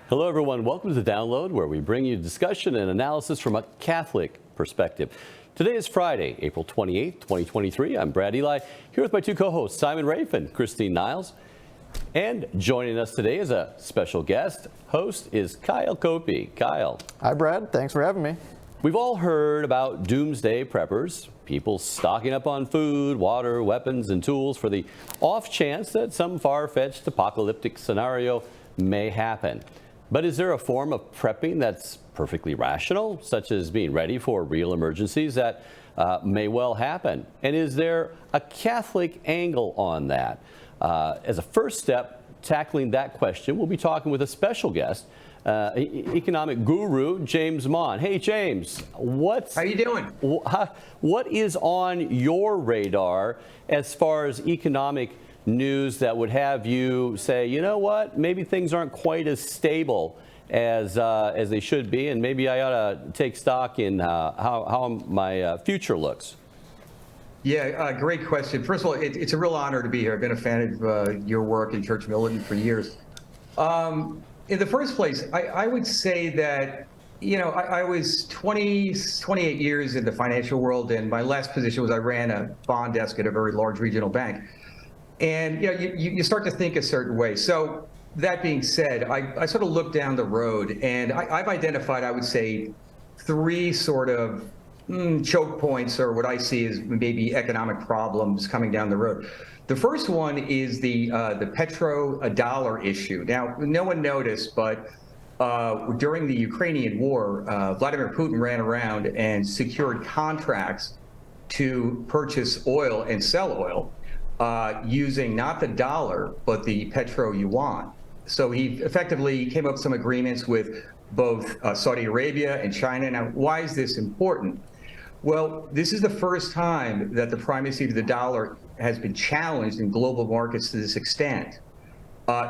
Hello, everyone. Welcome to The Download, where we bring you discussion and analysis from a Catholic perspective. Today is Friday, April 28th, 2023. I'm Brad Eli, here with my two co-hosts, Simon Rafe and Christine Niles. And joining us today as a special guest host is Kyle Copey. Kyle. Hi, Brad. Thanks for having me. We've all heard about doomsday preppers, people stocking up on food, water, weapons, and tools for the off chance that some far-fetched apocalyptic scenario may happen. But is there a form of prepping that's perfectly rational, such as being ready for real emergencies that may well happen? And is there a Catholic angle on that? As a first step, tackling that question, we'll be talking with a special guest, economic guru, James Mon. Hey, James, how you doing? What is on your radar as far as economic news that would have you say, you know what, maybe things aren't quite as stable as they should be, and maybe I ought to take stock in how my future looks? Yeah, great question. First of all, it's a real honor to be here. I've been a fan of your work in Church Militant for years. In the first place, I would say that, you know, I was 28 years in the financial world, and my last position was I ran a bond desk at a very large regional bank. And you know, you start to think a certain way. So that being said, I sort of look down the road, and I've identified, I would say, three sort of choke points, or what I see as maybe economic problems coming down the road. The first one is the petrodollar issue. Now, no one noticed, but during the Ukrainian war, Vladimir Putin ran around and secured contracts to purchase oil and sell oil, using not the dollar, but the petro yuan. So he effectively came up with some agreements with both Saudi Arabia and China. Now, why is this important? Well, this is the first time that the primacy of the dollar has been challenged in global markets to this extent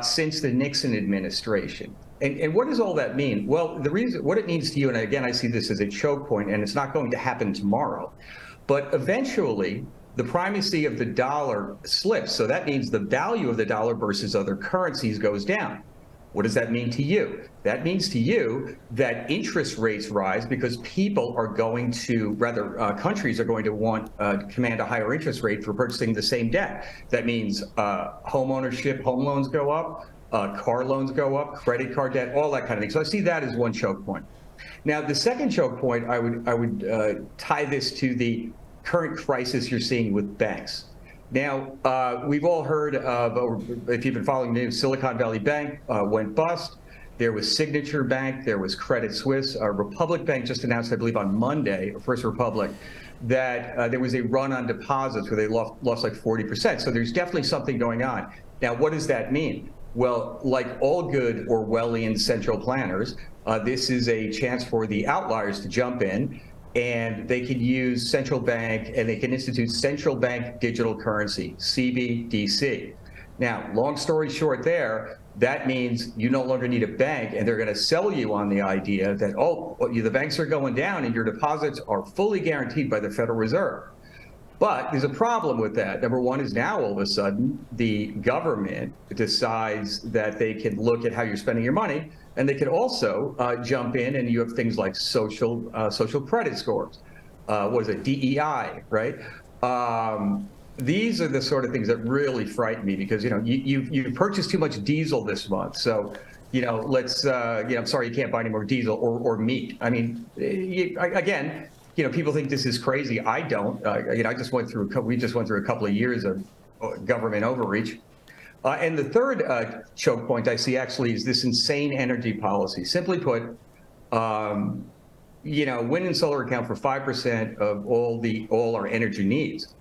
since the Nixon administration. And what does all that mean? Well, what it means to you, and again, I see this as a choke point, and it's not going to happen tomorrow, but eventually, the primacy of the dollar slips. So that means the value of the dollar versus other currencies goes down. What does that mean to you? That means to you that interest rates rise because people are going to, countries are going to want command a higher interest rate for purchasing the same debt. That means home ownership, home loans go up, car loans go up, credit card debt, all that kind of thing. So I see that as one choke point. Now, the second choke point, I would tie this to the current crisis you're seeing with banks. Now, we've all heard of, or if you've been following the news, Silicon Valley Bank went bust. There was Signature Bank, there was Credit Suisse. Republic Bank just announced, I believe on Monday, First Republic, that there was a run on deposits where they lost like 40%. So there's definitely something going on. Now, what does that mean? Well, like all good Orwellian central planners, this is a chance for the outliers to jump in, and they can use central bank, and they can institute central bank digital currency, CBDC. Now, long story short there, that means you no longer need a bank, and they're going to sell you on the idea that, the banks are going down and your deposits are fully guaranteed by the Federal Reserve. But there's a problem with that. Number one is now all of a sudden the government decides that they can look at how you're spending your money, and they can also jump in, and you have things like social credit scores. What is it, DEI, right? These are the sort of things that really frighten me because you purchased too much diesel this month, so I'm sorry you can't buy any more diesel or meat. I mean, again. People think this is crazy. I don't. We just went through a couple of years of government overreach. And the third choke point I see actually is this insane energy policy. Simply put, wind and solar account for 5% of all our energy needs.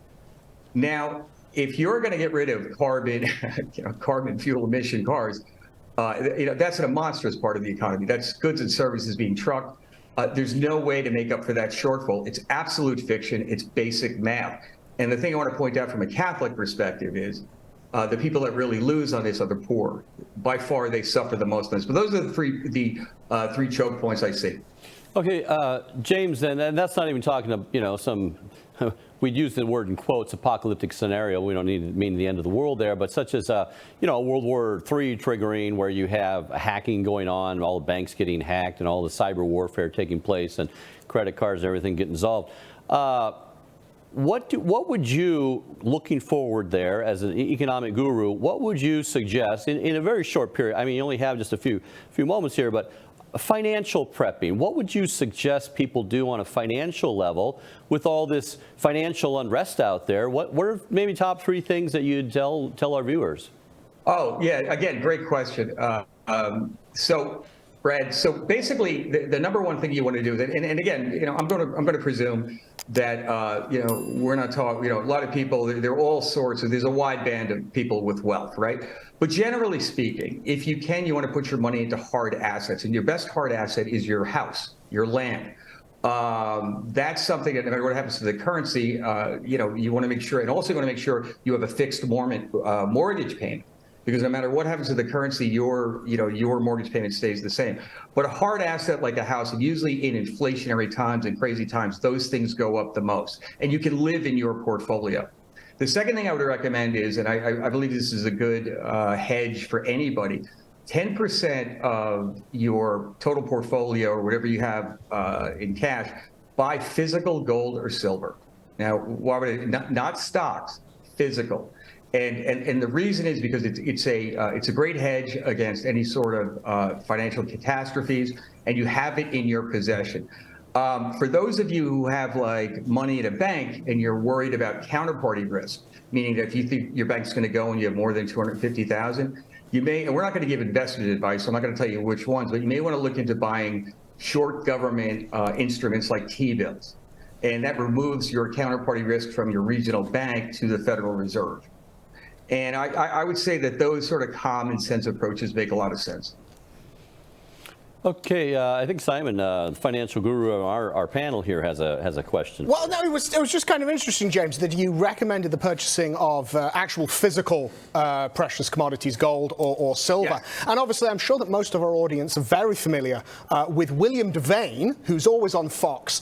Now, if you're going to get rid of carbon fuel emission cars, that's a monstrous part of the economy. That's goods and services being trucked. There's no way to make up for that shortfall. It's absolute fiction. It's basic math. And the thing I want to point out from a Catholic perspective is the people that really lose on this are the poor. By far, they suffer the most on this. But those are the three choke points I see. Okay, James, and that's not even talking to, some, we'd use the word in quotes, apocalyptic scenario. We don't need to mean the end of the world there, but such as, World War III triggering, where you have hacking going on, all the banks getting hacked and all the cyber warfare taking place and credit cards and everything getting dissolved. What would you, looking forward there as an economic guru, what would you suggest in a very short period? I mean, you only have just a few moments here, but financial prepping. What would you suggest people do on a financial level with all this financial unrest out there? What are maybe top 3 things that you'd tell our viewers? Oh, yeah. Again, great question. So, Brad, so basically the number one thing you want to do is, and again, I'm going to presume that, we're not talking, a lot of people, there are all sorts of, there's a wide band of people with wealth, right? But generally speaking, if you can, you want to put your money into hard assets, and your best hard asset is your house, your land. That's something that no matter what happens to the currency, you want to make sure, and also you want to make sure you have a fixed mortgage payment. Because no matter what happens to the currency, your mortgage payment stays the same. But a hard asset like a house, and usually in inflationary times and crazy times, those things go up the most. And you can live in your portfolio. The second thing I would recommend is, and I believe this is a good hedge for anybody, 10% of your total portfolio or whatever you have in cash, buy physical gold or silver. Now, why would it, not stocks, physical. And the reason is because it's a great hedge against any sort of financial catastrophes, and you have it in your possession. For those of you who have like money in a bank and you're worried about counterparty risk, meaning that if you think your bank's going to go and you have more than 250,000, you may, and we're not going to give investment advice, so I'm not going to tell you which ones, but you may want to look into buying short government instruments like T-bills, and that removes your counterparty risk from your regional bank to the Federal Reserve. And I would say that those sort of common sense approaches make a lot of sense. Okay, I think Simon, financial guru on our panel here, has a question. Well, no, it was just kind of interesting, James, that you recommended the purchasing of actual physical precious commodities, gold or silver. Yes. And obviously, I'm sure that most of our audience are very familiar with William Devane, who's always on Fox,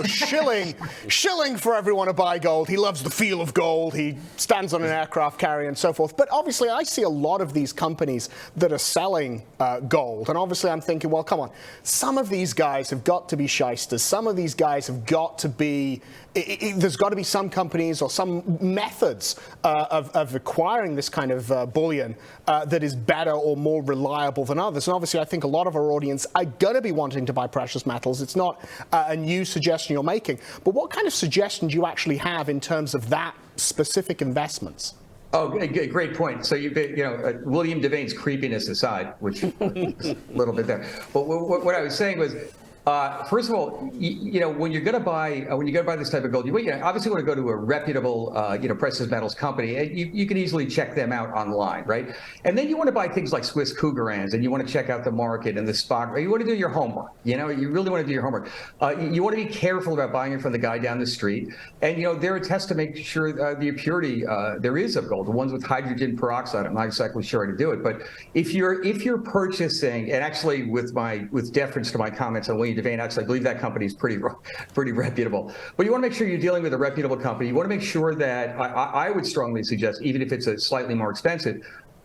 shilling for everyone to buy gold. He loves the feel of gold. He stands on an aircraft carrier and so forth. But obviously, I see a lot of these companies that are selling gold. And obviously, I'm thinking, well, come on, some of these guys have got to be shysters. Some of these guys have got to be, there's got to be some companies or some methods of acquiring this kind of bullion that is better or more reliable than others. And obviously, I think a lot of our audience are going to be wanting to buy precious metals. It's not a new suggestion you're making. But what kind of suggestions do you actually have in terms of that specific investments? Oh, great point. So William Devane's creepiness aside, which is a little bit there, but what I was saying was, first of all, when you're going to buy this type of gold, you obviously want to go to a reputable, precious metals company. And you can easily check them out online, right? And then you want to buy things like Swiss Cougarans, and you want to check out the market and the spot. You want to do your homework. You really want to do your homework. You want to be careful about buying it from the guy down the street. And there are tests to make sure the purity there is of gold. The ones with hydrogen peroxide, I'm not exactly sure how to do it. But if you're purchasing, and actually with deference to my comments on William Devane, actually, I believe that company is pretty reputable. But you want to make sure you're dealing with a reputable company. You want to make sure that I would strongly suggest, even if it's a slightly more expensive,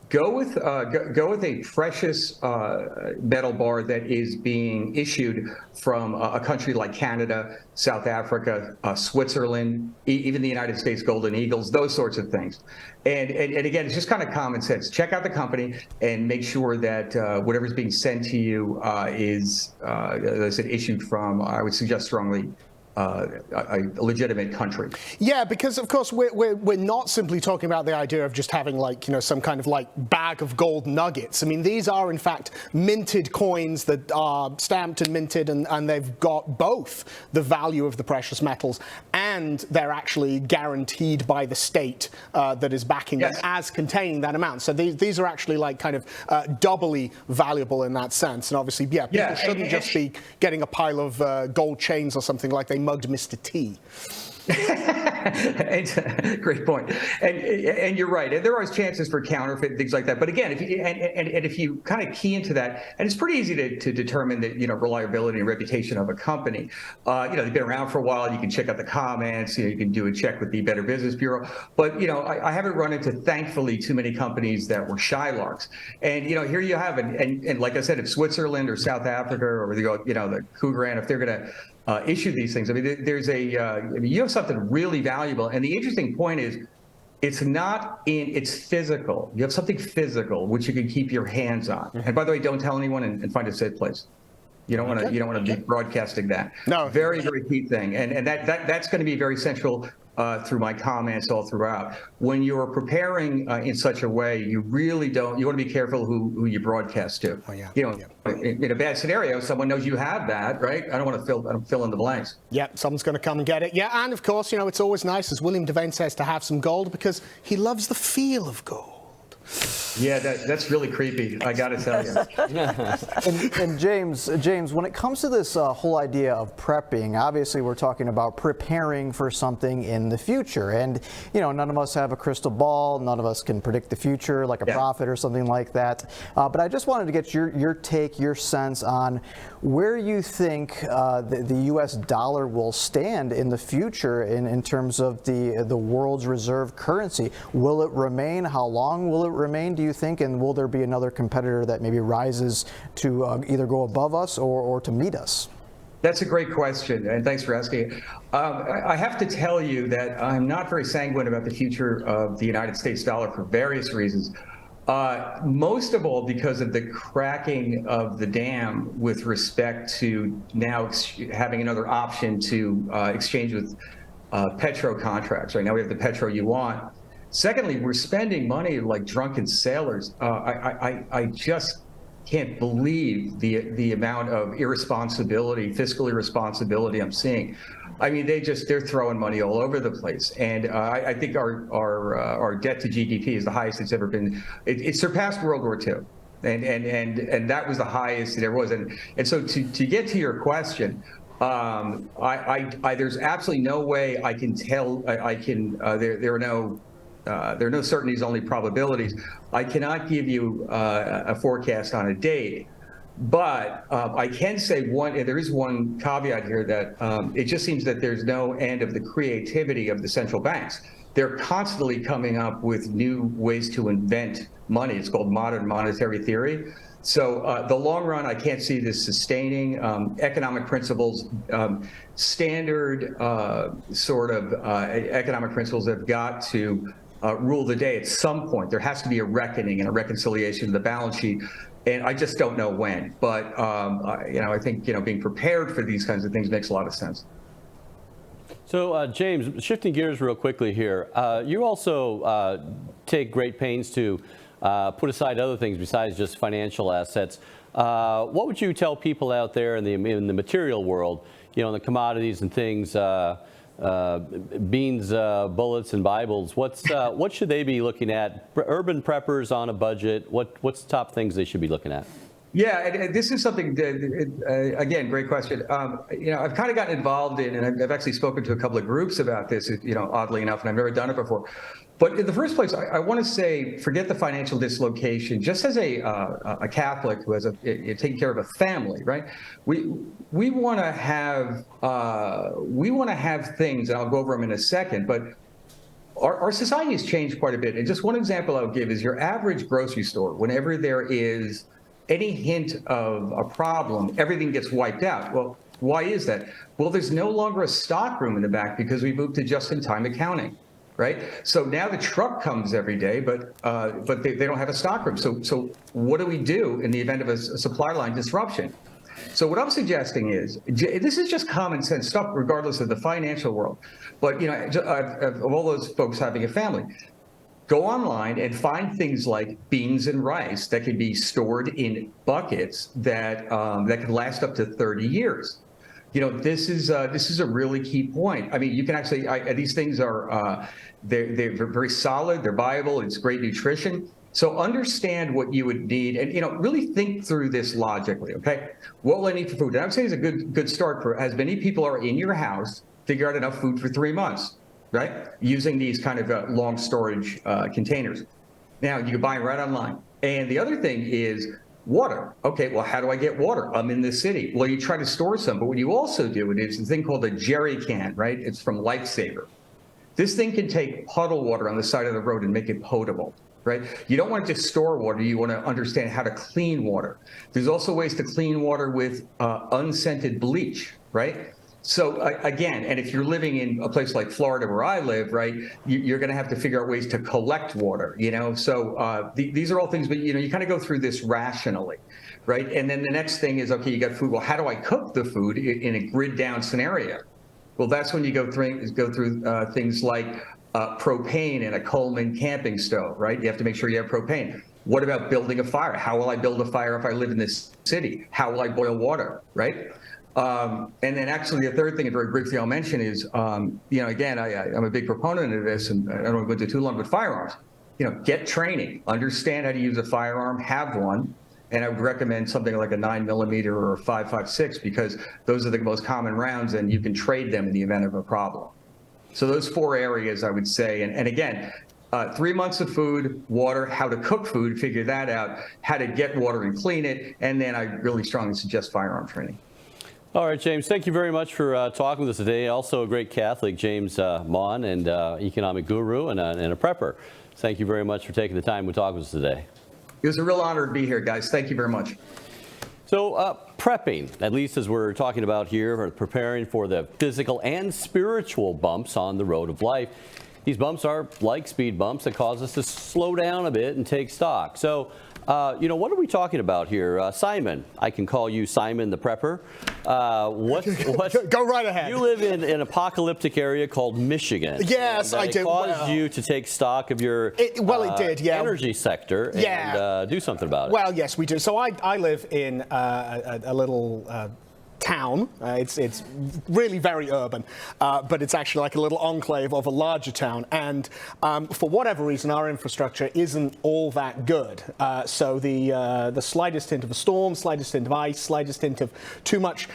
go with a precious metal bar that is being issued from a country like Canada, South Africa, Switzerland, even the United States Golden Eagles, those sorts of things. And again, it's just kind of common sense. Check out the company and make sure that whatever's being sent to you is, as I said, issued from, I would suggest strongly, a legitimate country. Yeah, because of course we're not simply talking about the idea of just having some kind of bag of gold nuggets. I mean, these are in fact minted coins that are stamped and minted, and they've got both the value of the precious metals and they're actually guaranteed by the state that is backing them as containing that amount. So these are actually doubly valuable in that sense. And obviously, people shouldn't just be getting a pile of gold chains or something like they mugged Mr. T. Great point. And you're right. And there are chances for counterfeit and things like that. But again, if you kind of key into that, and it's pretty easy to determine the reliability and reputation of a company. They've been around for a while. You can check out the comments. You can do a check with the Better Business Bureau. But I haven't run into, thankfully, too many companies that were Shylarks. And here you have it. And like I said, if Switzerland or South Africa or the Cougar, if they're going to issue these things. I mean, you have something really valuable. And the interesting point is, it's physical. You have something physical which you can keep your hands on. And by the way, don't tell anyone and find a safe place. You don't want to be broadcasting that. No. Very, very key thing. And that's going to be very central through my comments all throughout. When you're preparing in such a way, you really don't. You want to be careful who you broadcast to. Oh, yeah. In a bad scenario, someone knows you have that, right? I don't want to fill in the blanks. Yeah, someone's going to come and get it. Yeah, and of course, it's always nice, as William Devane says, to have some gold because he loves the feel of gold. Yeah, that's really creepy, I got to tell you. And James, when it comes to this whole idea of prepping, obviously we're talking about preparing for something in the future. And, none of us have a crystal ball. None of us can predict the future like a prophet or something like that. But I just wanted to get your take, your sense on where you think the U.S. dollar will stand in the future in terms of the world's reserve currency. Will it remain? How long will it remain, do you think? And will there be another competitor that maybe rises to either go above us or to meet us? That's a great question, and thanks for asking. I have to tell you that I'm not very sanguine about the future of the United States dollar for various reasons. Most of all because of the cracking of the dam with respect to now having another option to exchange with petro contracts. Right now we have the petro yuan. Secondly, we're spending money like drunken sailors. I just can't believe the amount of irresponsibility, fiscal irresponsibility I'm seeing. I mean, they're throwing money all over the place, and I think our debt to GDP is the highest it's ever been. It surpassed World War II, and that was the highest it ever was. And so to get to your question, there's absolutely no way I can tell. There are no certainties, only probabilities. I cannot give you a forecast on a date, but I can say there is one caveat here that it just seems that there's no end of the creativity of the central banks. They're constantly coming up with new ways to invent money. It's called modern monetary theory. So the long run, I can't see this sustaining. Economic principles, standard economic principles have got to rule the day at some point. There has to be a reckoning and a reconciliation of the balance sheet, and I just don't know when. But I think being prepared for these kinds of things makes a lot of sense. So James, shifting gears real quickly here, you also take great pains to put aside other things besides just financial assets. What would you tell people out there in the material world, in the commodities and things? Beans, bullets, and Bibles. What should they be looking at? Urban preppers on a budget. What's the top things they should be looking at? Yeah, and this is something that, again, great question. I've kind of gotten involved in, and I've actually spoken to a couple of groups about this, oddly enough, and I've never done it before. But in the first place, I want to say, forget the financial dislocation. Just as a Catholic who has taking care of a family, right? We want to have things, and I'll go over them in a second. But our society has changed quite a bit. And just one example I'll give is your average grocery store. Whenever there is any hint of a problem, everything gets wiped out. Well, why is that? Well, there's no longer a stock room in the back because we moved to just-in-time accounting. Right. So now the truck comes every day, but they don't have a stock room. So what do we do in the event of a supply line disruption? So what I'm suggesting is, this is just common sense stuff, regardless of the financial world. But of all those folks having a family, go online and find things like beans and rice that can be stored in buckets that can last up to 30 years. This is a really key point. I mean, you can actually these things are they're very solid. They're viable. It's great nutrition. So understand what you would need, and really think through this logically. Okay, what will I need for food? And I would say is a good start for as many people are in your house. Figure out enough food for 3 months. right? Using these kind of long storage containers. Now, you can buy them right online. And the other thing is water. Okay, well, how do I get water? I'm in the city. Well, you try to store some, but what you also do, it's a thing called a jerry can, right? It's from Lifesaver. This thing can take puddle water on the side of the road and make it potable, right? You don't want to just store water. You want to understand how to clean water. There's also ways to clean water with unscented bleach, right? So again, and if you're living in a place like Florida where I live, right, you're going to have to figure out ways to collect water, So these are all things, but you kind of go through this rationally, right? And then the next thing is, okay, you got food. Well, how do I cook the food in a grid down scenario? Well, that's when you go through things like propane and a Coleman camping stove, right? You have to make sure you have propane. What about building a fire? How will I build a fire if I live in this city? How will I boil water, right? And then actually the third thing, and very briefly I'll mention is, again, I'm a big proponent of this, and I don't want to go into too long, but firearms. Get training, understand how to use a firearm, have one, and I would recommend something like a 9mm or a 5.56 because those are the most common rounds, and you can trade them in the event of a problem. So those 4 areas, I would say, and again, 3 months of food, water, how to cook food, figure that out, how to get water and clean it, and then I really strongly suggest firearm training. All right, James, thank you very much for talking with us today. Also a great Catholic, James Mon, and economic guru and a prepper. Thank you very much for taking the time to talk with us today. It was a real honor to be here, guys. Thank you very much. So prepping, at least as we're talking about here, or preparing for the physical and spiritual bumps on the road of life. These bumps are like speed bumps that cause us to slow down a bit and take stock. So, what are we talking about here? Simon, I can call you Simon the Prepper. Go right ahead. You live in an apocalyptic area called Michigan. Yes, I do. It caused you to take stock of your it did, yeah. energy sector and do something about it. Well, yes, we do. So I live in a little town. It's really very urban, but it's actually like a little enclave of a larger town. And for whatever reason, our infrastructure isn't all that good. So the slightest hint of a storm, slightest hint of ice, slightest hint of too much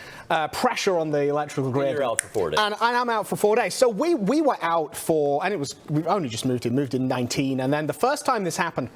pressure on the electrical grid. You're out for 4 days. And I'm out for 4 days. So we were out for, and we only just moved in 19. And then the first time this happened,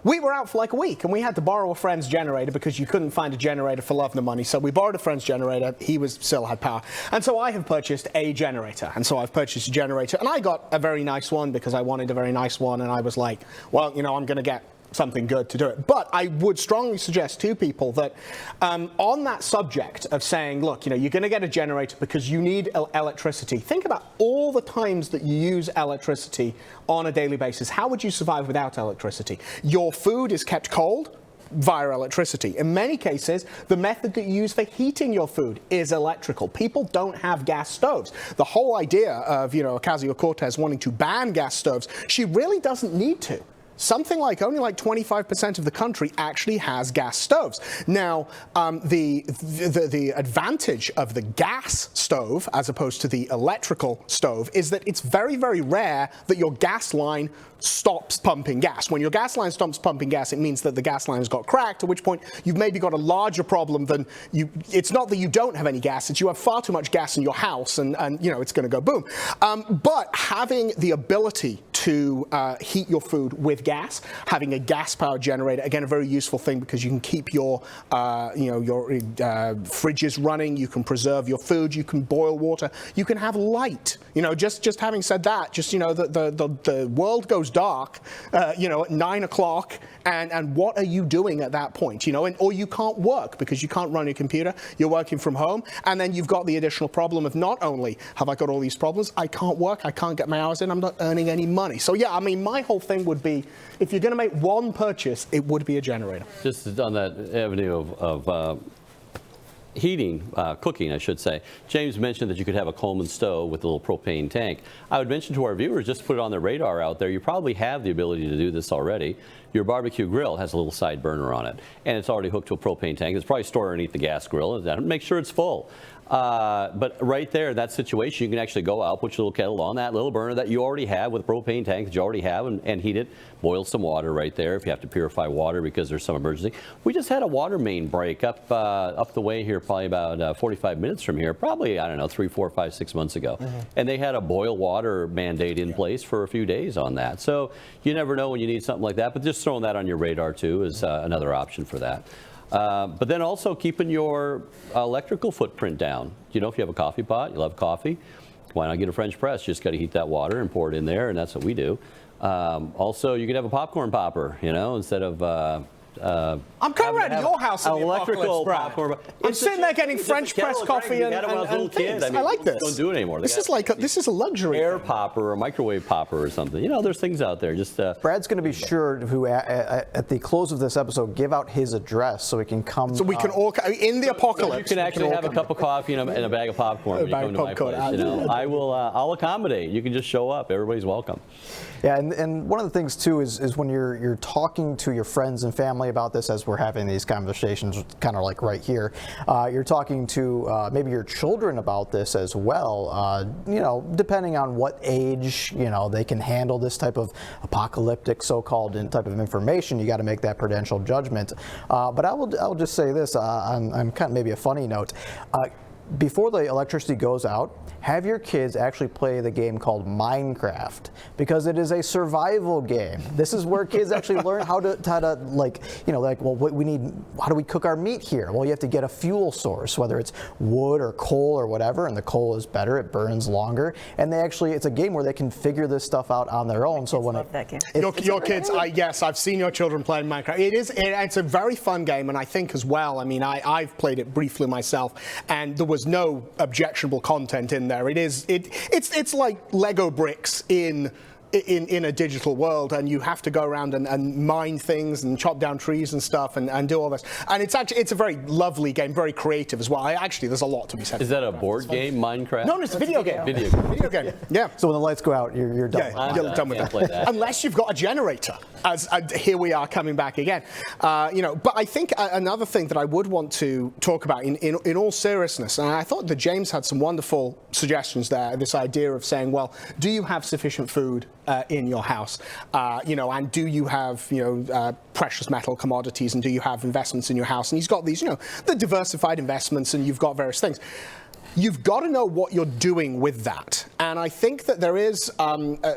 we were out for like a week, and we had to borrow a friend's generator because you couldn't find a generator for love nor money. So we borrowed a friend's generator. He still had power. And so I have purchased a generator. And so I've purchased a generator, and I got a very nice one because I wanted a very nice one. And I was like, well, I'm going to get something good to do it. But I would strongly suggest to people that on that subject of saying, look, you're going to get a generator because you need electricity. Think about all the times that you use electricity on a daily basis. How would you survive without electricity? Your food is kept cold via electricity. In many cases, the method that you use for heating your food is electrical. People don't have gas stoves. The whole idea of, Ocasio-Cortez wanting to ban gas stoves, she really doesn't need to. Something like only 25% of the country actually has gas stoves. Now, the advantage of the gas stove as opposed to the electrical stove is that it's very, very rare that your gas line stops pumping gas. When your gas line stops pumping gas, it means that the gas line has got cracked, at which point you've maybe got a larger problem than you. It's not that you don't have any gas, it's you have far too much gas in your house, and it's going to go boom. But having the ability to heat your food with gas, having a gas-powered generator, again, a very useful thing because you can keep your fridges running, you can preserve your food, you can boil water, you can have light. Just having said that, the world goes dark, at 9 o'clock, and what are you doing at that point? Or you can't work because you can't run your computer, you're working from home, and then you've got the additional problem of not only have I got all these problems, I can't work, I can't get my hours in, I'm not earning any money. So yeah, my whole thing would be, if you're going to make one purchase, it would be a generator. Just on that avenue of heating, cooking, I should say. James mentioned that you could have a Coleman stove with a little propane tank. I would mention to our viewers, just to put it on their radar out there, you probably have the ability to do this already. Your barbecue grill has a little side burner on it, and it's already hooked to a propane tank. It's probably stored underneath the gas grill, and make sure it's full. But right there, in that situation, you can actually go out, put your little kettle on that little burner that you already have with a propane tank that you already have, and heat it. Boil some water right there if you have to purify water because there's some emergency. We just had a water main break up the way here, probably about 45 minutes from here, probably, I don't know, 3, 4, 5, 6 months ago. And they had a boil water mandate in place for a few days on that. So you never know when you need something like that, but just throwing that on your radar too is another option for that. But then also keeping your electrical footprint down. You know, if you have a coffee pot, you love coffee, why not get a French press? Just got to heat that water and pour it in there, and that's what we do. Also, you could have a popcorn popper, you know, instead of I'm coming around to your house in the electrical apocalypse, Brad. popcorn. I'm sitting there getting French press coffee and things. I like this. Don't do it anymore. This is a luxury. Air popper or microwave popper or something. You know, there's things out there. Just Brad's going to be sure to, at the close of this episode, give out his address so we can come. So we can all, in the apocalypse. You can actually have a cup of coffee and a bag of popcorn when you come to my place. You know, I'll accommodate. You can just show up. Everybody's welcome. Yeah, and one of the things too is when you're talking to your friends and family about this, as we're having these conversations, kind of like right here, you're talking to maybe your children about this as well. You know, depending on what age, you know, they can handle this type of apocalyptic so-called type of information. You got to make that prudential judgment. But I will just say this on kind of maybe a funny note. Before the electricity goes out, have your kids actually play the game called Minecraft, because it is a survival game. This is where kids actually learn how to like, you know, like, well, what we need, how do we cook our meat here? Well, you have to get a fuel source, whether it's wood or coal or whatever, and the coal is better, it burns longer, and they actually, it's a game where they can figure this stuff out on their own. So when your kids, yes, I've seen your children playing Minecraft. It's a very fun game, and I think as well, I mean, I've played it briefly myself, and there was no objectionable content in there. It's like Lego bricks in a digital world, and you have to go around and mine things and chop down trees and stuff and do all this. And it's a very lovely game, very creative as well. There's a lot to be said. Is that a board game, Minecraft? No, it's a video game. Video game. Yeah. So when the lights go out, you're done. Yeah, you're done with that. Unless you've got a generator. As here we are coming back again. You know, but I think another thing that I would want to talk about in all seriousness, and I thought that James had some wonderful suggestions there. This idea of saying, well, do you have sufficient food in your house? You know, and do you have, you know, precious metal commodities, and do you have investments in your house? And he's got these, you know, the diversified investments, and you've got various things. You've got to know what you're doing with that. And I think that there is,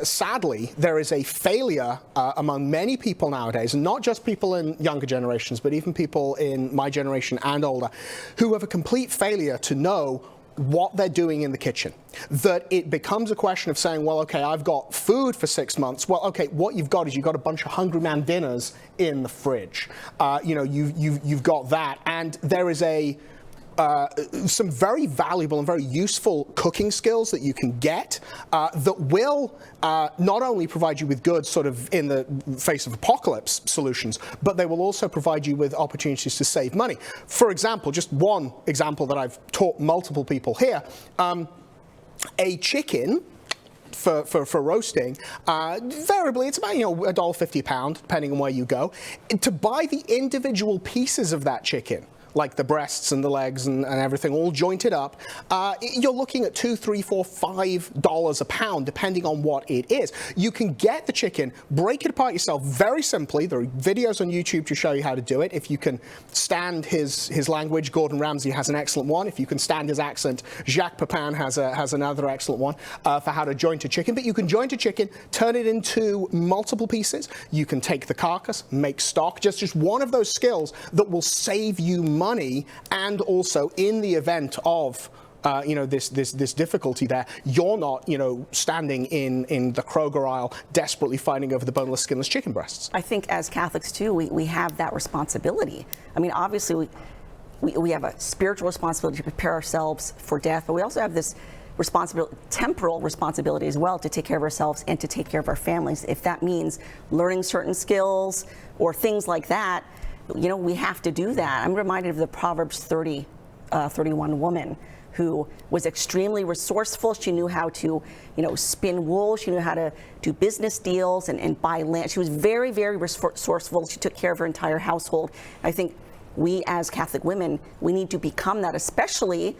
sadly, there is a failure among many people nowadays, and not just people in younger generations, but even people in my generation and older, who have a complete failure to know what they're doing in the kitchen. That it becomes a question of saying, well, okay, I've got food for 6 months. Well, okay, what you've got is you've got a bunch of Hungry Man dinners in the fridge. You know, you've got that, and there is some very valuable and very useful cooking skills that you can get that will not only provide you with good sort of in the face of apocalypse solutions, but they will also provide you with opportunities to save money. For example, just one example that I've taught multiple people here, a chicken for roasting, variably it's about, you know, $1.50 a pound, depending on where you go. To buy the individual pieces of that chicken, like the breasts and the legs and everything all jointed up, you're looking at $2, $3, $4, $5 a pound, depending on what it is. You can get the chicken, break it apart yourself very simply. There are videos on YouTube to show you how to do it. If you can stand his language, Gordon Ramsay has an excellent one. If you can stand his accent, Jacques Pepin has another excellent one for how to joint a chicken. But you can joint a chicken, turn it into multiple pieces. You can take the carcass, make stock, just one of those skills that will save you money, and also in the event of you know, this difficulty there, you're not, you know, standing in the Kroger aisle desperately fighting over the boneless, skinless chicken breasts. I think as Catholics too, we have that responsibility. I mean, obviously we have a spiritual responsibility to prepare ourselves for death, but we also have this responsibility, temporal responsibility as well, to take care of ourselves and to take care of our families. If that means learning certain skills or things like that, you know, we have to do that. I'm reminded of the Proverbs 31 woman who was extremely resourceful. She knew how to, you know, spin wool. She knew how to do business deals and buy land. She was very, very resourceful. She took care of her entire household. I think we as Catholic women, we need to become that, especially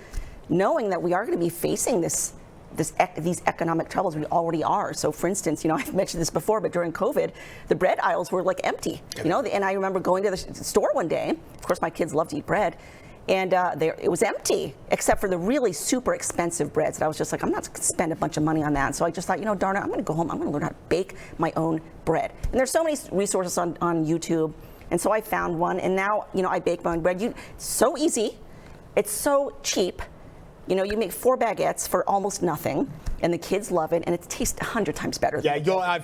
knowing that we are going to be facing these economic troubles. We already are. So, for instance, I've mentioned this before, but during COVID, the bread aisles were like empty. And I remember going to the store one day. Of course, my kids love to eat bread, and it was empty except for the really super expensive breads. And I was just like, I'm not going to spend a bunch of money on that. And so I just thought, darn it, I'm going to go home. I'm going to learn how to bake my own bread. And there's so many resources on YouTube. And so I found one, and now I bake my own bread. It's so easy. It's so cheap. You make 4 baguettes for almost nothing, and the kids love it, and it tastes 100 times better. Yeah,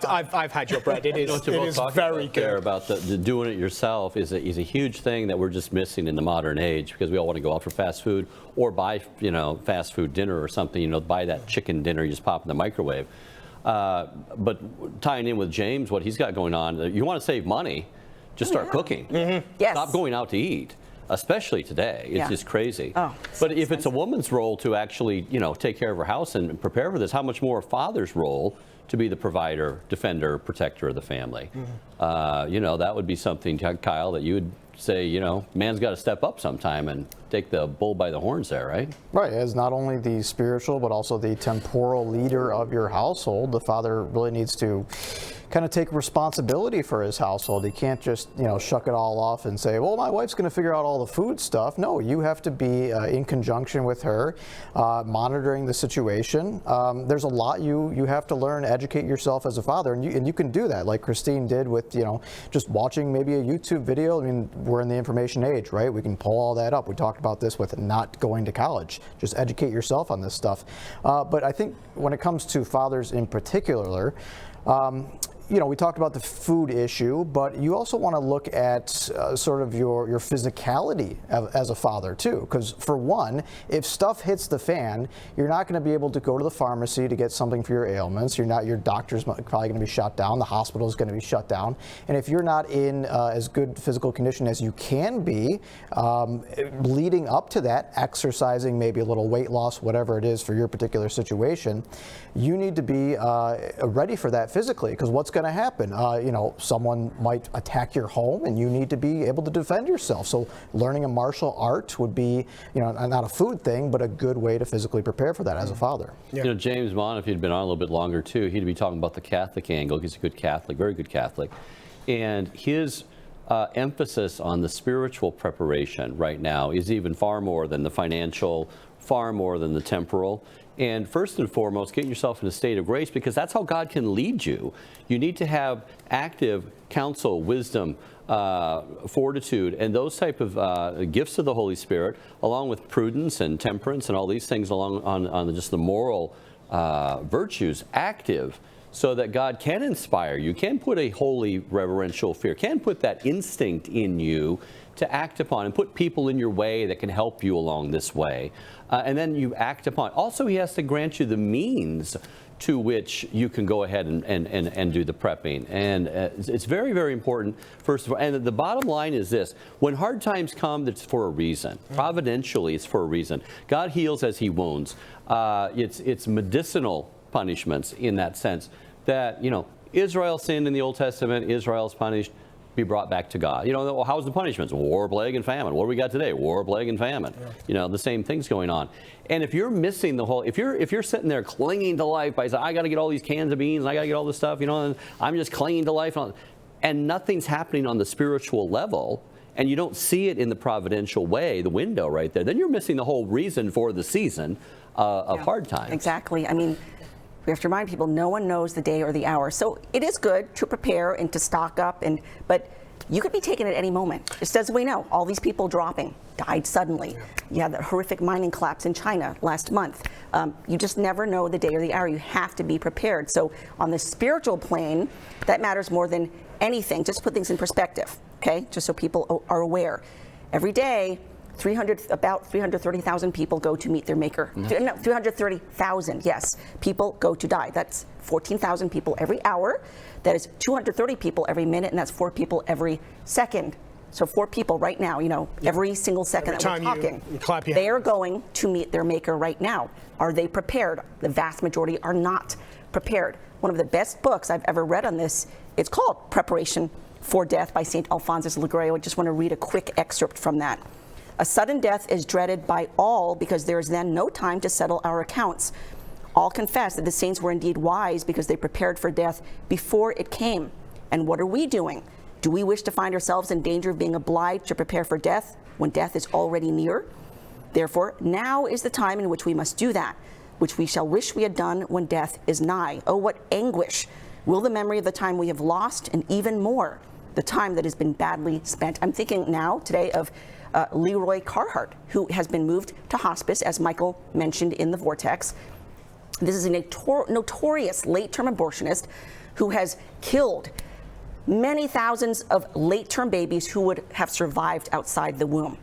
I've had your bread. It is very good. About the doing it yourself is a huge thing that we're just missing in the modern age, because we all want to go out for fast food or buy fast food dinner or something. Buy that chicken dinner you just pop in the microwave. But tying in with James, what he's got going on, you want to save money, just start cooking. Mm-hmm. Yes. Stop going out to eat. Especially today, it's just crazy. Oh, but if it's a woman's role to actually, take care of her house and prepare for this, how much more a father's role to be the provider, defender, protector of the family? Mm-hmm. That would be something, Kyle, that you would say, man's got to step up sometime and take the bull by the horns there, right? Right, as not only the spiritual but also the temporal leader of your household, the father really needs to kind of take responsibility for his household. He can't just, shuck it all off and say, well, my wife's going to figure out all the food stuff. No, you have to be in conjunction with her, monitoring the situation. There's a lot you have to learn, educate yourself as a father, and you can do that, like Christine did with, just watching maybe a YouTube video. I mean, we're in the information age, right? We can pull all that up. We talked about this with not going to college. Just educate yourself on this stuff. But I think when it comes to fathers in particular, we talked about the food issue, but you also want to look at sort of your physicality as a father too. Because for one, if stuff hits the fan, you're not going to be able to go to the pharmacy to get something for your ailments. Your doctor's probably going to be shut down. The hospital is going to be shut down. And if you're not in as good physical condition as you can be, leading up to that, exercising, maybe a little weight loss, whatever it is for your particular situation, you need to be ready for that physically. Because what's going to happen? Someone might attack your home, and you need to be able to defend yourself. So learning a martial art would be, not a food thing, but a good way to physically prepare for that as a father. Yeah. James Bond, if he'd been on a little bit longer too, he'd be talking about the Catholic angle. He's a good Catholic, very good Catholic, and his emphasis on the spiritual preparation right now is even far more than the financial, far more than the temporal. And first and foremost, get yourself in a state of grace, because that's how God can lead you. You need to have active counsel, wisdom, fortitude, and those type of gifts of the Holy Spirit, along with prudence and temperance and all these things along on just the moral virtues, active, so that God can inspire you, can put a holy reverential fear, can put that instinct in you to act upon and put people in your way that can help you along this way. And then you act upon. Also, he has to grant you the means to which you can go ahead and do the prepping. And it's very, very important, first of all. And the bottom line is this: when hard times come, it's for a reason. Providentially, it's for a reason. God heals as he wounds. It's medicinal punishments in that sense that, Israel sinned in the Old Testament, Israel's punished, be brought back to God. Well, how's the punishments? War, plague, and famine. What do we got today? War, plague, and famine. Yeah. The same thing's going on. And if you're missing the whole, if you're sitting there clinging to life by saying, I got to get all these cans of beans, and I got to get all this stuff, and I'm just clinging to life, and nothing's happening on the spiritual level, and you don't see it in the providential way, the window right there, then you're missing the whole reason for the season of hard times. Exactly. I mean, we have to remind people no one knows the day or the hour. So it is good to prepare and to stock up, but you could be taken at any moment. Just as we know, all these people died suddenly. Yeah. You had that horrific mining collapse in China last month. You just never know the day or the hour. You have to be prepared. So on the spiritual plane, that matters more than anything. Just put things in perspective, okay? Just so people are aware. Every day, about 330,000 people go to meet their maker. Mm-hmm. No, 330,000, yes, people go to die. That's 14,000 people every hour. That is 230 people every minute, and that's 4 people every second. So 4 people right now, every single second that we're talking, they are going to meet their maker right now. Are they prepared? The vast majority are not prepared. One of the best books I've ever read on this, it's called Preparation for Death by St. Alphonsus Liguori. I just want to read a quick excerpt from that. A sudden death is dreaded by all because there is then no time to settle our accounts. All confess that the saints were indeed wise because they prepared for death before it came. And what are we doing? Do we wish to find ourselves in danger of being obliged to prepare for death when death is already near? Therefore, now is the time in which we must do that, which we shall wish we had done when death is nigh. Oh, what anguish will the memory of the time we have lost, and even more, the time that has been badly spent. I'm thinking now, today, of Leroy Carhart, who has been moved to hospice, as Michael mentioned in the Vortex. This is a notorious late-term abortionist who has killed many thousands of late-term babies who would have survived outside the womb.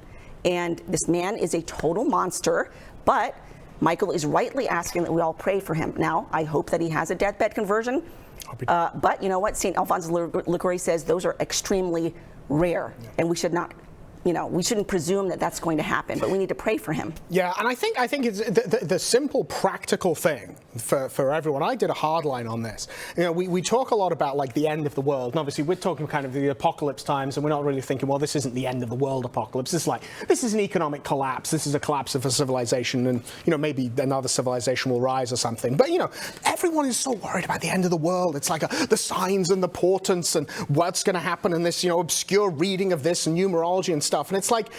And this man is a total monster, but Michael is rightly asking that we all pray for him. Now, I hope that he has a deathbed conversion, but you know what? St. Alphonse Liguori says those are extremely rare, and we should not, we shouldn't presume that that's going to happen, but we need to pray for him. Yeah, and I think it's the simple practical thing for everyone. I did a hard line on this. We talk a lot about like the end of the world, and obviously we're talking kind of the apocalypse times, and we're not really thinking, well, this isn't the end of the world apocalypse. This is an economic collapse. This is a collapse of a civilization, and maybe another civilization will rise or something. But everyone is so worried about the end of the world. It's like the signs and the portents and what's going to happen in this obscure reading of this and numerology and stuff. And it's like,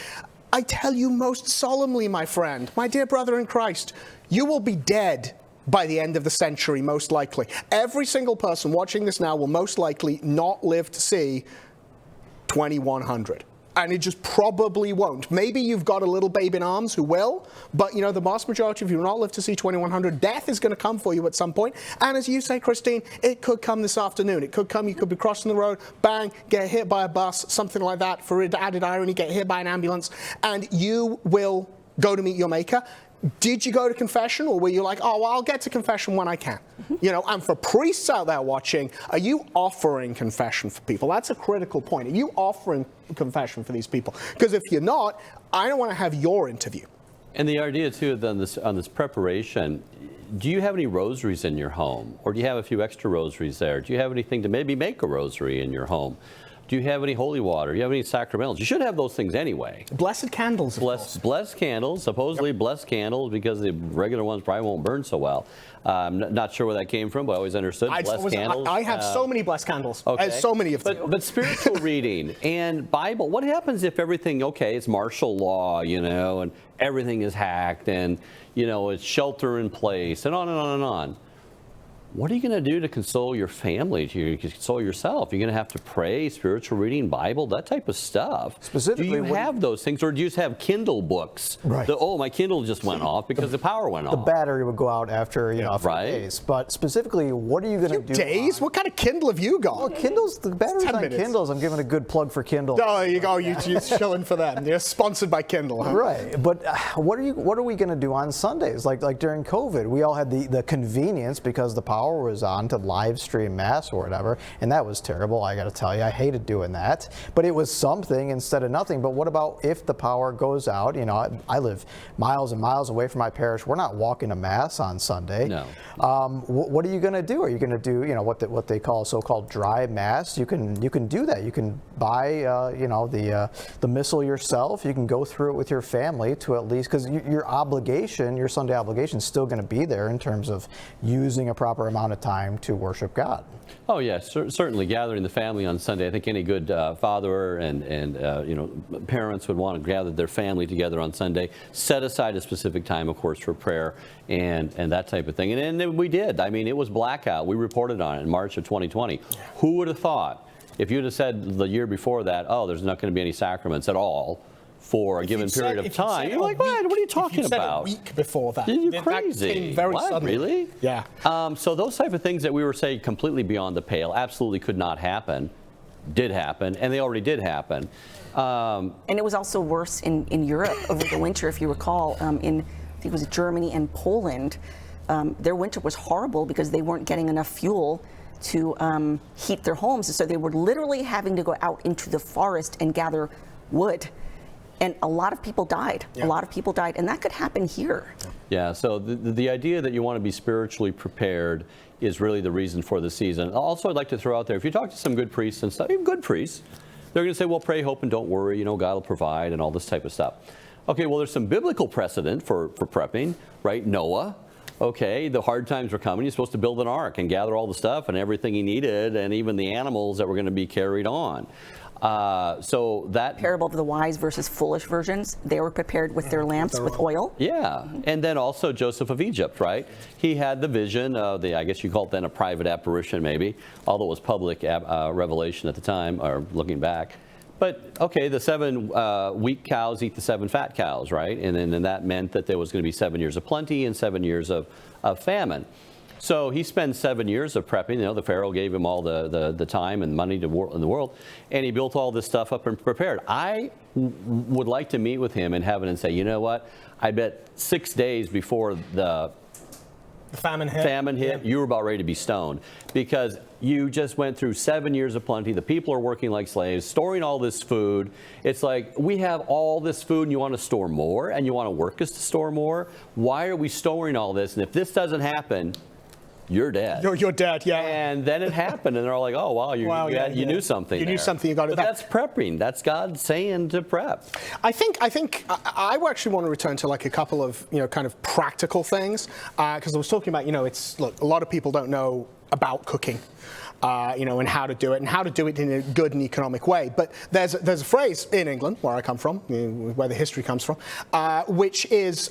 I tell you most solemnly, my friend, my dear brother in Christ, you will be dead by the end of the century, most likely. Every single person watching this now will most likely not live to see 2100. And it just probably won't. Maybe you've got a little babe in arms who will, but the vast majority of you will not live to see 2100. Death is going to come for you at some point. And as you say, Christine, it could come this afternoon. It could come, you could be crossing the road, bang, get hit by a bus, something like that. For added irony, get hit by an ambulance, and you will go to meet your maker. Did you go to confession, or were you like, oh, well, I'll get to confession when I can? And for priests out there watching, are you offering confession for people? That's a critical point. Are you offering confession for these people? Because if you're not, I don't want to have your interview. And the idea, too, on this preparation, do you have any rosaries in your home? Or do you have a few extra rosaries there? Do you have anything to maybe make a rosary in your home? Do you have any holy water? Do you have any sacramentals? You should have those things anyway. Blessed candles. Blessed candles, supposedly blessed candles, because the regular ones probably won't burn so well. I'm not sure where that came from, but I always understood blessed candles. I have so many blessed candles. Okay. So many of them. But spiritual reading and Bible, what happens if everything, it's martial law, and everything is hacked and, it's shelter in place and on and on and on? What are you going to do to console your family, to console yourself? You're going to have to pray, spiritual reading, Bible, that type of stuff. Specifically, do you have those things, or do you just have Kindle books? Right. My Kindle just went off because the power went off. The battery would go out after a few days. But specifically, what are you going to do? Days? What kind of Kindle have you got? Well, Kindles, the batteries on Kindles, I'm giving a good plug for Kindle. Oh, there you go. You're shilling for them. You're sponsored by Kindle, huh? Right. But what are we going to do on Sundays? Like during COVID, we all had the convenience because the power was on to live stream Mass or whatever, and that was terrible. I got to tell you, I hated doing that. But it was something instead of nothing. But what about if the power goes out? I live miles and miles away from my parish. We're not walking to Mass on Sunday. No. What are you going to do? Are you going to do what they call so-called dry Mass? You can do that. You can buy the missal yourself. You can go through it with your family to at least, because your Sunday obligation is still going to be there in terms of using a proper amount of time to worship God. Oh yes, certainly gathering the family on Sunday. I think any good father and parents would want to gather their family together on Sunday. Set aside a specific time, of course, for prayer and that type of thing. And we did. I mean, it was blackout. We reported on it in March of 2020. Who would have thought, if you'd have said the year before that, oh, there's not going to be any sacraments at all for a given period of time, you're like, what are you talking about? A week before that. You're crazy. That came very suddenly. Really? Yeah. So those type of things that we were saying completely beyond the pale absolutely could not happen, did happen, and they already did happen. And it was also worse in Europe over the winter, if you recall, I think it was Germany and Poland. Their winter was horrible because they weren't getting enough fuel to heat their homes, so they were literally having to go out into the forest and gather wood. And a lot of people died. Yeah. A lot of people died, and that could happen here. Yeah, so the idea that you want to be spiritually prepared is really the reason for the season. Also, I'd like to throw out there, if you talk to some good priests and stuff, even good priests, they're going to say, well, pray, hope, and don't worry, God will provide and all this type of stuff. Okay, well, there's some biblical precedent for prepping, right? Noah. Okay, the hard times were coming. He's supposed to build an ark and gather all the stuff and everything he needed, and even the animals that were going to be carried on. So that Parable of the wise versus foolish virgins. They were prepared with their lamps with oil. Yeah, and then also Joseph of Egypt, right? He had the vision of I guess you call it then a private apparition maybe, although it was public revelation at the time, or looking back. But okay, the 7 weak cows eat the 7 fat cows, right? And then that meant that there was going to be 7 years of plenty and 7 years of famine. So he spends 7 years of prepping. You know, the Pharaoh gave him all the time and money in the world, and he built all this stuff up and prepared. I would like to meet with him in heaven and say, you know what? I bet 6 days before the famine hit, you were about ready to be stoned, because you just went through 7 years of plenty. The people are working like slaves, storing all this food. It's like, we have all this food and you want to store more, and you want to work us to store more? Why are we storing all this? And if this doesn't happen, you're dead. You're dead, yeah. And then it happened, and they're all like, oh, wow, you knew something. You knew something, you got it. But that's prepping. That's God saying to prep. I think I actually want to return to like a couple of, kind of practical things, because I was talking about, look, a lot of people don't know about cooking. And how to do it, and how to do it in a good and economic way. But there's a phrase in England, where I come from, where the history comes from, which is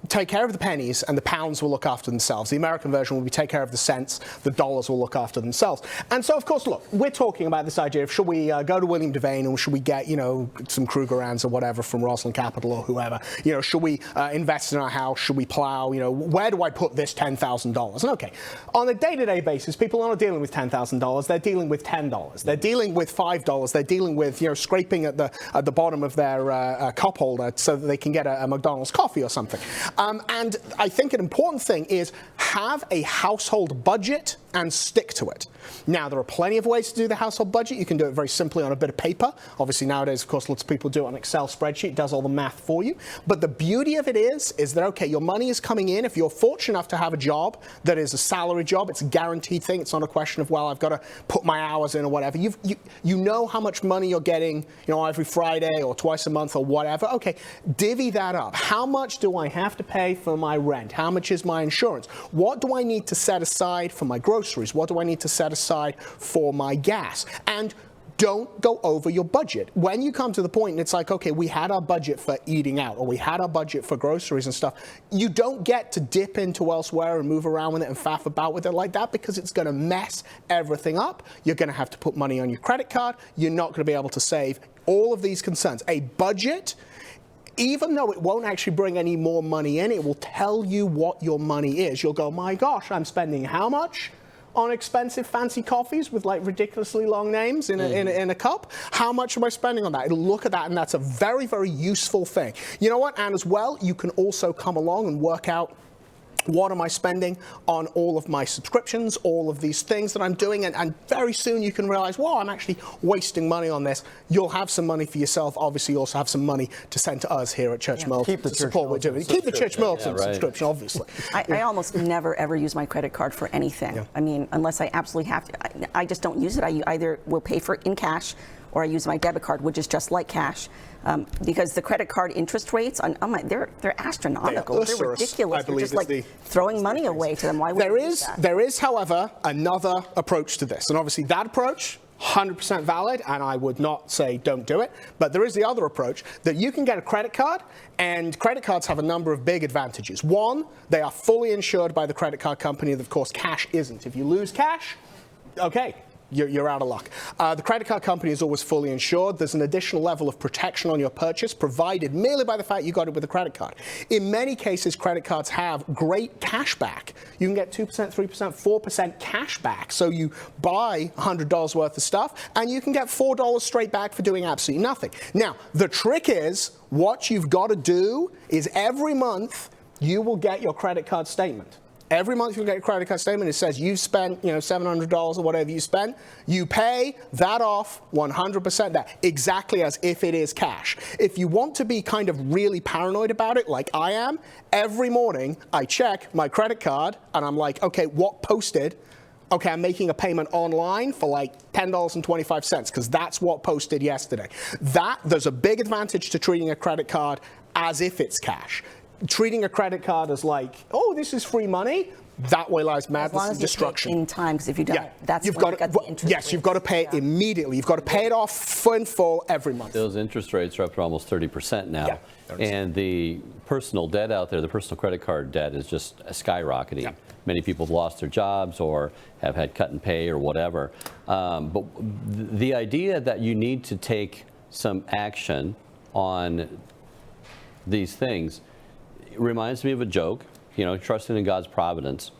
take care of the pennies and the pounds will look after themselves. The American version will be take care of the cents, the dollars will look after themselves. And so, of course, look, we're talking about this idea of should we go to William Devane, or should we get, some Krugerrands or whatever from Rosalind Capital or whoever? Should we invest in our house? Should we plow? Where do I put this $10,000? And okay, on a day-to-day basis, people are not dealing with $10,000. They're dealing with $10. They're dealing with $5. They're dealing with, scraping at the bottom of their cup holder so that they can get a McDonald's coffee or something. And I think an important thing is have a household budget and stick to it. Now, there are plenty of ways to do the household budget. You can do it very simply on a bit of paper. Obviously, nowadays, of course, lots of people do it on an Excel spreadsheet. It does all the math for you. But the beauty of it is that, okay, your money is coming in. If you're fortunate enough to have a job that is a salary job, it's a guaranteed thing. It's not a question of, well, I've got to put my hours in or whatever. You know how much money you're getting, every Friday or twice a month or whatever. Okay, divvy that up. How much do I have to pay for my rent? How much is my insurance? What do I need to set aside for my groceries? What do I need to set aside for my gas? And don't go over your budget. When you come to the point and it's like, okay, we had our budget for eating out, or we had our budget for groceries and stuff, you don't get to dip into elsewhere and move around with it and faff about with it like that, because it's going to mess everything up. You're going to have to put money on your credit card. You're not going to be able to save. All of these concerns. A budget, even though it won't actually bring any more money in, it will tell you what your money is. You'll go, my gosh, I'm spending how much on expensive fancy coffees with like ridiculously long names in a cup? How much am I spending on that? It'll look at that, and that's a very, very useful thing. You know what? And as well, you can also come along and work out, what am I spending on all of my subscriptions, all of these things that I'm doing, and very soon you can realize, well, I'm actually wasting money on this. You'll have some money for yourself. Obviously, you also have some money to send to us here at Church Militant. Keep the support we're doing. Keep the Church Militant subscription, obviously. I almost never ever use my credit card for anything. Yeah. I mean, unless I absolutely have to. I just don't use it. I either will pay for it in cash, or I use my debit card, which is just like cash, because the credit card interest rates they're astronomical. They're ridiculous. They're just like throwing money away to them. Why would there is, however, another approach to this, and obviously that approach, 100% valid, and I would not say don't do it. But there is the other approach that you can get a credit card, and credit cards have a number of big advantages. One, they are fully insured by the credit card company, and of course cash isn't. If you lose cash, okay, you're out of luck. The credit card company is always fully insured. There's an additional level of protection on your purchase provided merely by the fact you got it with a credit card. In many cases, credit cards have great cash back. You can get 2%, 3%, 4% cash back. So you buy $100 worth of stuff, and you can get $4 straight back for doing absolutely nothing. Now, the trick is, what you've got to do is every month you will get your credit card statement. Every month you'll get a credit card statement. It says you've spent, $700 or whatever you spent. You pay that off 100% that, exactly as if it is cash. If you want to be kind of really paranoid about it, like I am, every morning I check my credit card and I'm like, okay, what posted? Okay, I'm making a payment online for like $10.25 because that's what posted yesterday. There's a big advantage to treating a credit card as if it's cash. Treating a credit card as like, oh, this is free money, that way lies madness and destruction. As long as you pay it in time, because if you don't, that's you've when got you get the interest yes, you've got to pay it immediately. You've got to pay it off in full every month. Those interest rates are up to almost 30% now. Yeah. And the personal debt out there, the personal credit card debt is just skyrocketing. Yeah. Many people have lost their jobs or have had cut and pay or whatever. But the idea that you need to take some action on these things reminds me of a joke, trusting in God's providence.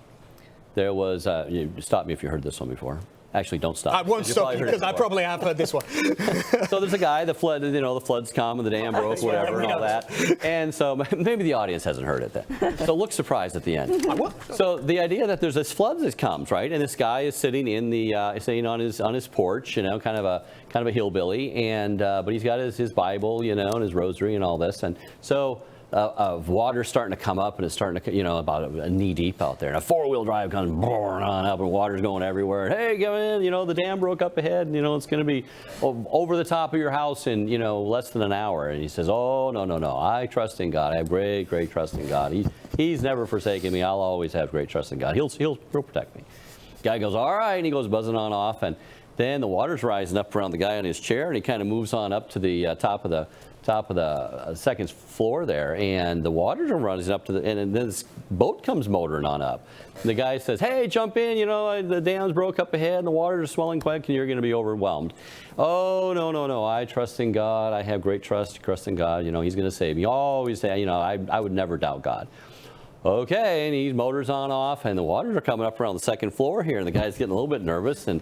There was, stop me if you heard this one before. Actually, don't stop. I won't stop you because I probably have heard this one. So there's a guy that flooded, the floods come and the dam broke, whatever, and all that. And so maybe the audience hasn't heard it then. So look surprised at the end. So the idea that there's this flood that comes, right? And this guy is sitting in the, sitting on his porch, kind of a hillbilly, and but he's got his Bible, and his rosary and all this, and so. Water's starting to come up, and it's starting to, about a knee deep out there. And a four-wheel drive comes roaring on up, and water's going everywhere. And, hey, come in, the dam broke up ahead, and, it's going to be over the top of your house in, less than an hour. And he says, oh, no, I trust in God. I have great, great trust in God. He's never forsaken me. I'll always have great trust in God. He'll protect me. Guy goes, all right, and he goes buzzing on off, and then the water's rising up around the guy on his chair, and he kind of moves on up to the top of the second floor there, and the water's rising up to and then this boat comes motoring on up. And the guy says, hey, jump in, the dam's broke up ahead and the waters are swelling quick and you're going to be overwhelmed. Oh, no, I trust in God. I have great trust in God. He's going to save me. Always say, I would never doubt God. Okay, and he motors on off, and the waters are coming up around the second floor here, and the guy's getting a little bit nervous, and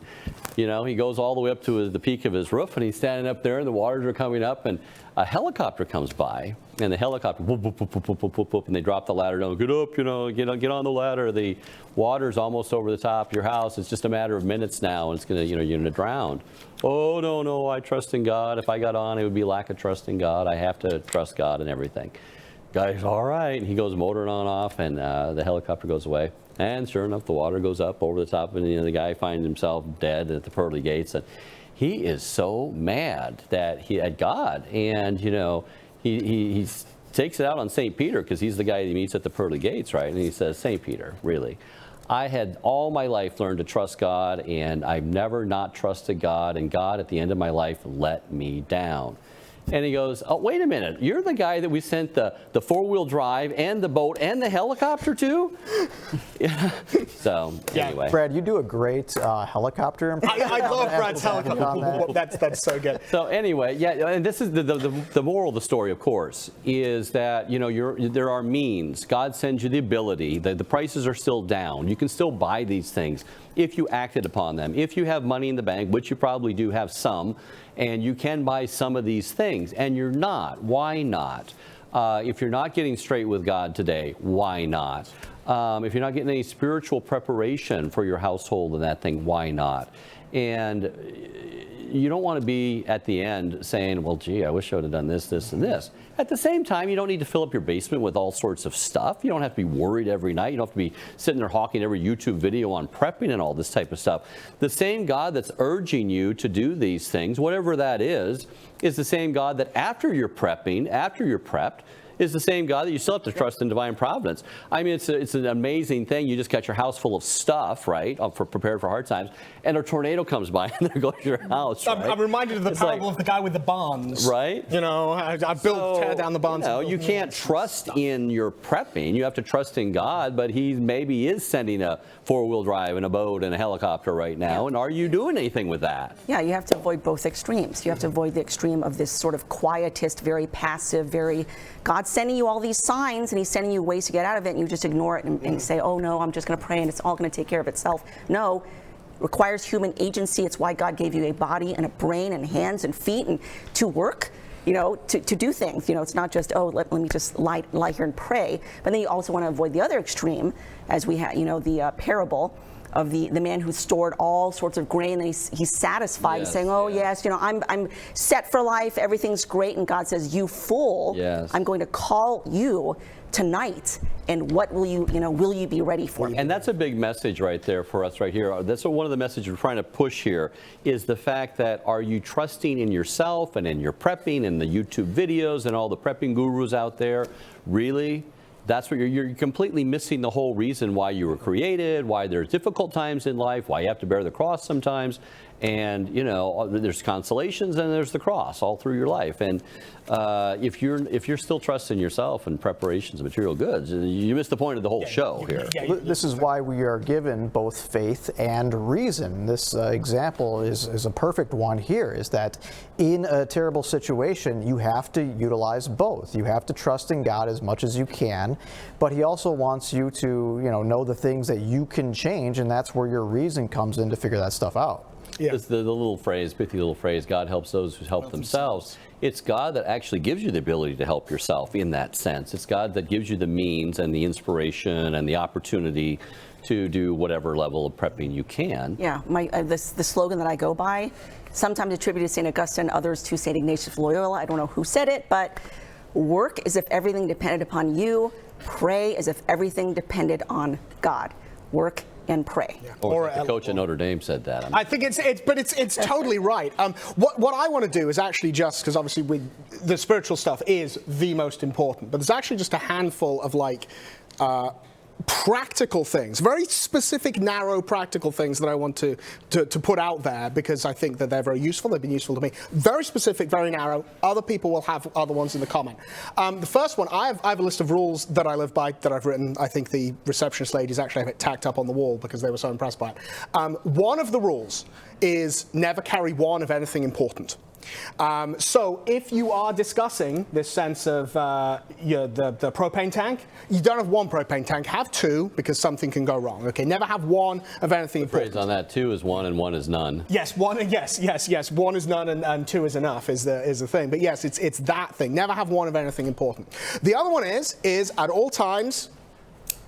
he goes all the way up to the peak of his roof, and he's standing up there, and the waters are coming up, and a helicopter comes by, and the helicopter, whoop, whoop, whoop, whoop, whoop, whoop, whoop, and they drop the ladder down. Get up, get on the ladder. The water's almost over the top of your house. It's just a matter of minutes now, and it's gonna, you're gonna drown. Oh no, I trust in God. If I got on, it would be lack of trust in God. I have to trust God in everything. Guy's all right, and he goes motoring on off, and the helicopter goes away. And sure enough, the water goes up over the top, and the guy finds himself dead at the pearly gates. And he is so mad that he at God, and he takes it out on St. Peter, because he's the guy he meets at the pearly gates, right? And he says, St. Peter, really, I had all my life learned to trust God, and I've never not trusted God, and God at the end of my life let me down. And he goes, oh, wait a minute, you're the guy that we sent the four-wheel drive and the boat and the helicopter to? So, anyway. Brad, you do a great helicopter impression. I love Brad's helicopter. That's so good. So anyway, yeah, and this is the moral of the story, of course, is that, there are means. God sends you the ability. The prices are still down. You can still buy these things if you acted upon them. If you have money in the bank, which you probably do have some, and you can buy some of these things, and you're not. Why not? If you're not getting straight with God today, why not? If you're not getting any spiritual preparation for your household and that thing, why not? And you don't want to be at the end saying, well, gee, I wish I would have done this, this, and this. At the same time, you don't need to fill up your basement with all sorts of stuff. You don't have to be worried every night. You don't have to be sitting there hawking every YouTube video on prepping and all this type of stuff. The same God that's urging you to do these things, whatever that is the same God that after you're prepping, after you're prepped, is the same God that you still have to trust in divine providence. I mean, it's an amazing thing. You just got your house full of stuff, right, prepared for hard times, and a tornado comes by and there goes your house. Right? I'm reminded of the parable of the guy with the barns. Right. I tear down the barns. You can't trust in your prepping. You have to trust in God, but He maybe is sending a four-wheel drive and a boat and a helicopter right now. Yeah. And are you doing anything with that? Yeah, you have to avoid both extremes. You have to avoid the extreme of this sort of quietist, very passive, very God's sending you all these signs and He's sending you ways to get out of it, and you just ignore it and say, oh no, I'm just going to pray and it's all going to take care of itself. No, it requires human agency. It's why God gave you a body and a brain and hands and feet and to work, to do things. It's not just, oh, let me just lie here and pray. But then you also want to avoid the other extreme, as we had, the parable of the man who stored all sorts of grain, and he's satisfied, yes, saying, oh yes, I'm set for life, everything's great, and God says, you fool, yes. I'm going to call you tonight, and what will you be ready for? And that's a big message right there for us right here. That's one of the messages we're trying to push here, is the fact that, are you trusting in yourself and in your prepping and the YouTube videos and all the prepping gurus out there? Really? That's what you're completely missing the whole reason why you were created, why there's difficult times in life, why you have to bear the cross sometimes. And, there's consolations and there's the cross all through your life. And if you're still trusting yourself and preparations of material goods, you miss the point of the whole show here. This is why we are given both faith and reason. This example is a perfect one here, is that in a terrible situation, you have to utilize both. You have to trust in God as much as you can, but he also wants you to, know the things that you can change, and that's where your reason comes in to figure that stuff out. Yeah. It's the little phrase, pithy little phrase, God helps those who help themselves. It's God that actually gives you the ability to help yourself in that sense. It's God that gives you the means and the inspiration and the opportunity to do whatever level of prepping you can. Yeah, the slogan that I go by, sometimes attributed to St. Augustine, others to St. Ignatius of Loyola. I don't know who said it, but work as if everything depended upon you. Pray as if everything depended on God. Work and pray. Yeah. Or the coach at Notre Dame said that. I think it's totally right. What I want to do is actually just, because obviously the spiritual stuff is the most important, but there's actually just a handful of practical things, very specific, narrow, practical things that I want to put out there, because I think that they're very useful. They've been useful to me. Very specific, very narrow. Other people will have other ones in the comment. The first one, I have a list of rules that I live by that I've written. I think the receptionist ladies actually have it tacked up on the wall because they were so impressed by it. One of the rules is never carry one of anything important. So if you are discussing this sense of the propane tank, you don't have one propane tank, have two, because something can go wrong. Okay, never have one of anything important. The phrase on that, two is one and one is none. Yes, one is none and two is enough is the thing. But yes, it's that thing. Never have one of anything important. The other one is at all times,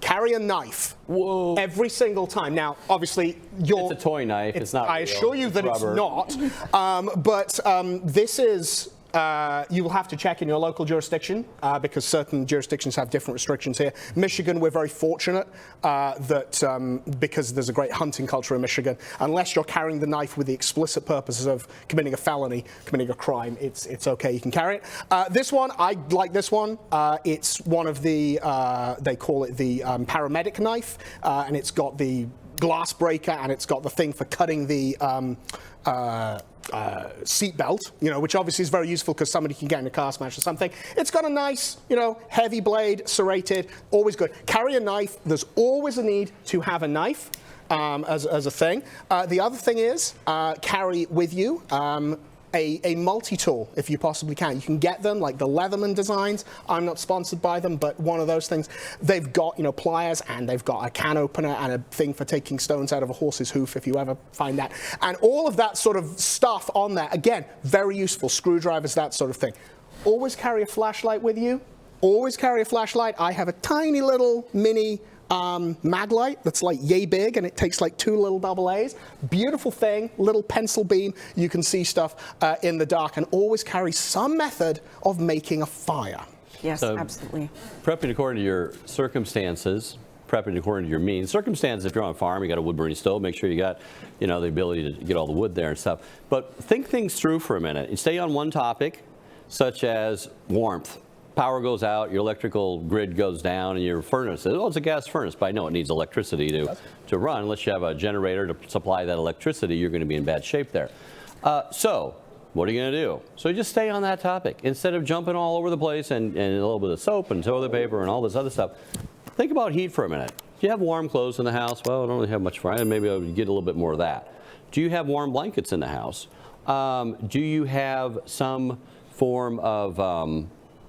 carry a knife. Whoa. Every single time. Now, obviously, it's a toy knife. It's not I real. assure you that it's not. But this is... you will have to check in your local jurisdiction because certain jurisdictions have different restrictions here. Michigan, we're very fortunate that because there's a great hunting culture in Michigan, unless you're carrying the knife with the explicit purposes of committing a felony, committing a crime, it's okay, you can carry it. This one, I like this one. It's one of the, they call it the paramedic knife, and it's got the glass breaker and it's got the thing for cutting the seat belt, which obviously is very useful because somebody can get in a car smash or something. It's got a nice, heavy blade, serrated, always good. Carry a knife. There's always a need to have a knife as a thing. The other thing is carry with you a multi-tool if you possibly can. You can get them like the Leatherman designs. I'm not sponsored by them, but one of those things. They've got pliers, and they've got a can opener and a thing for taking stones out of a horse's hoof if you ever find that. And all of that sort of stuff on there, again, very useful. Screwdrivers, that sort of thing. Always carry a flashlight with you. Always carry a flashlight. I have a tiny little mini mag light that's like yay big, and it takes like 2 little AA's. Beautiful thing, little pencil beam. You can see stuff in the dark, and always carry some method of making a fire. Yes, so, absolutely. Prepping according to your circumstances, prepping according to your means. Circumstances, if you're on a farm, you got a wood burning stove, make sure you got, the ability to get all the wood there and stuff. But think things through for a minute. You stay on one topic, such as warmth. Power goes out, your electrical grid goes down, and your furnace, it's a gas furnace, but I know it needs electricity to run. Unless you have a generator to supply that electricity, you're going to be in bad shape there. So what are you going to do? So you just stay on that topic. Instead of jumping all over the place and a little bit of soap and toilet paper and all this other stuff, think about heat for a minute. Do you have warm clothes in the house? Well, I don't really have much for it. Maybe I'll get a little bit more of that. Do you have warm blankets in the house? Do you have some form of...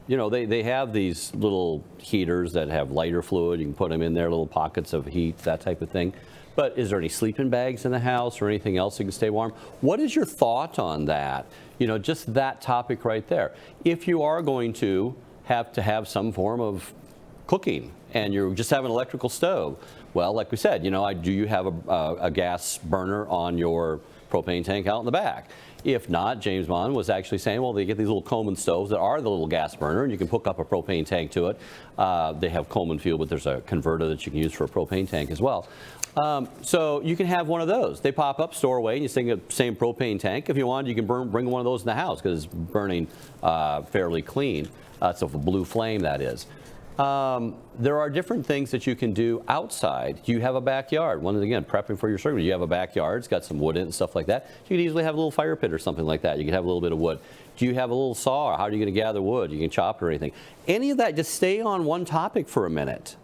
they have these little heaters that have lighter fluid. You can put them in there, little pockets of heat, that type of thing. But is there any sleeping bags in the house or anything else that can stay warm? What is your thought on that? Just that topic right there. If you are going to have some form of cooking and you just have an electrical stove, well, like we said, do you have a gas burner on your propane tank out in the back. If not, James Bond was actually saying, well, they get these little Coleman stoves that are the little gas burner, and you can hook up a propane tank to it. They have Coleman fuel, but there's a converter that you can use for a propane tank as well. So you can have one of those. They pop up, store away, and you stick a same propane tank. If you want, you can bring one of those in the house because it's burning fairly clean. So a blue flame, that is. There are different things that you can do outside. You have a backyard. One, again, prepping for your service. You have a backyard. It's got some wood in it and stuff like that. You could easily have a little fire pit or something like that. You could have a little bit of wood. Do you have a little saw? How are you going to gather wood? You can chop it or anything. Any of that, just stay on one topic for a minute